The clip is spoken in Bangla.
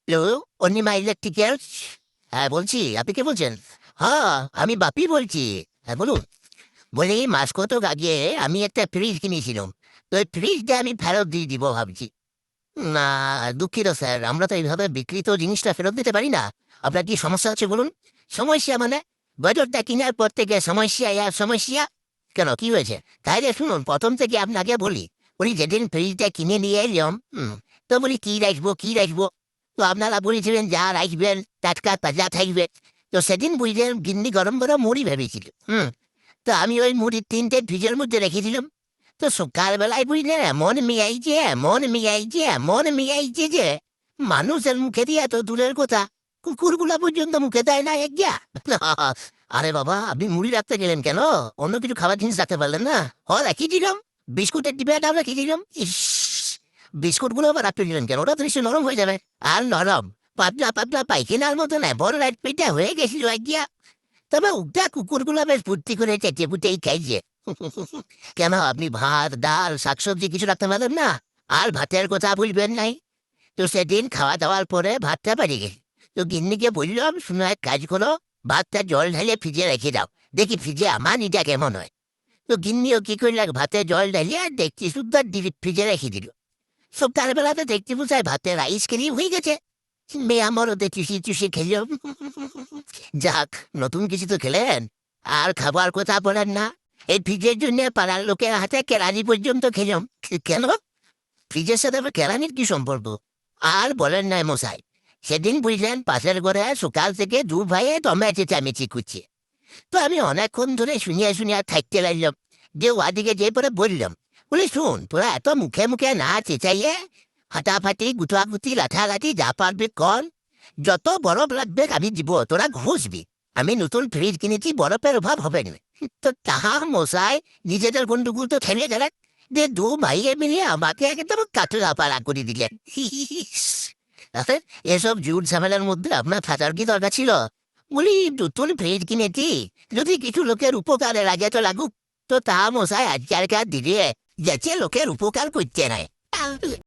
Hello, Anima electricals. হ্যাঁ বলছি, আপনি কে বলছেন? হ্যাঁ, আমি বাপি বলছি। হ্যাঁ বলুন। বলি মাস কতক আগে আমি একটা ফ্রিজ কিনেছিলাম। তো ওই ফ্রিজটা আমি ফেরত দিয়ে দিব ভাবছি। না, দুঃখিত স্যার, আমরা তো এইভাবে বিক্রিত জিনিসটা ফেরত দিতে পারি না। আপনার কি সমস্যা হচ্ছে বলুন? সমস্যা মানে? বছরটা কেনার পর থেকে সমস্যা আর সমস্যা। কেন, কি হয়েছে? তাইলে শুনুন, প্রথম থেকে আপনাকে বলি। বলি যেদিন ফ্রিজটা কিনে নিয়ে এলাম, তো বলি কি রাখবো কি রাখবো। তো আপনারা বলেছিলেন যা রাখবেন টাটকা তাজা থাকবে। তো সেদিন বুঝলেন গিন্নি গরম গরম মুড়ি ভেবেছিল। তো আমি ওই মুড়ি ৩টে ফ্রিজের মধ্যে রেখেছিলাম। তো সকালবেলায় বুঝলেন এমন মেয়াইছে যে মানুষের মুখে দিয়ে এত দূরের কথা, কুকুরগুলা পর্যন্ত মুখে দেয় না এক গিয়া। আরে বাবা, আপনি মুড়ি রাখতে গেলেন কেন? অন্য কিছু খাবার জিনিস রাখতে পারলেন না? রাখিয়েছিলাম, বিস্কুটের ডিব্বাটা রেখেছিলাম। ইস, বিস্কুটগুলো আবার রাখতে দিলেন কেন? ওটা তো নিশ্চয়ই নরম হয়ে যাবে। আর নরম, পাতলা পাতলা পায়খানার মতো না, বড় রাত পেটা হয়ে গেছিল এক গিয়া। তবে ওটা কুকুরগুলো বেশ বুদ্ধি করে চেটে পুটেই খাইছে। কেন, আপনি ভাত ডাল শাকসবজি কিছু রাখতে পারেন না? আর ভাতের কথা বলবেন নাই। তো সেদিন খাওয়া দাওয়ার পরে ভাতটা বাড়ি গেছে। তো গিন্নিকে বললাম, শুনো এক কাজ করো, ভাতটা জল ঢালে ফ্রিজে রেখে দাও, দেখি ফ্রিজে আমার নিটা কেমন হয়। তো গিন্নিও কি করল, ভাতে জল ঢালি আর দেখছি সুন্দর ফ্রিজে রেখে দিল। সকালবেলাতে দেখতে বোঝায় ভাতের আইসক্রিম হয়ে গেছে। মেয়ে আমারও চুষি চুষি খেল। যাক, নতুন কিছু তো খেলেন। আর খাবার কথা বলেন না। এই ফ্রিজের জন্য পাড়ার লোকের হাতে কেরানি পর্যন্ত খেলাম। কেন? ফ্রিজের সাথে আবার কেরানির কি সম্পর্ক? আর বলেন না মশাই, সেদিন বুঝলেন পাশের ঘরে সকাল থেকে দু ভাইয়ে দমে চেঁচামেচি করছে। তো আমি অনেকক্ষণ ধরে শুনিয়া শুনিয়া থাকতে লাগলাম। যে ওদিকে যে পরে বললাম, বলে শোন, তোরা এত মুখে মুখে না চেঁচাইয়ে ফাটাফাটি গুটাগুটি লাঠালাঠি যা পারবি কর। যত বরফ লাগবে আমি দিব, তোরা ঘুষবি। আমি নতুন ফ্রিজ কিনেছি, বরফের অভাব হবে না। তো তাহা মশাই নিজেদের গন্ডগোল তো থেমে গেলেন। যে দু ভাইয়ে মিলিয়ে আমাকে একদম কাটরা পাড়া করে দিলেন। দেখেন, এসব জুট ঝামেলার মধ্যে আপনার থাকার কি দরকার ছিল? বলি নতুন ফ্রিজ কিনেছি, যদি কিছু লোকের উপকারে লাগে তো লাগুক। তো তা মশাই আজকালকার দিনে যাচ্ছে লোকের উপকার করতে নাই।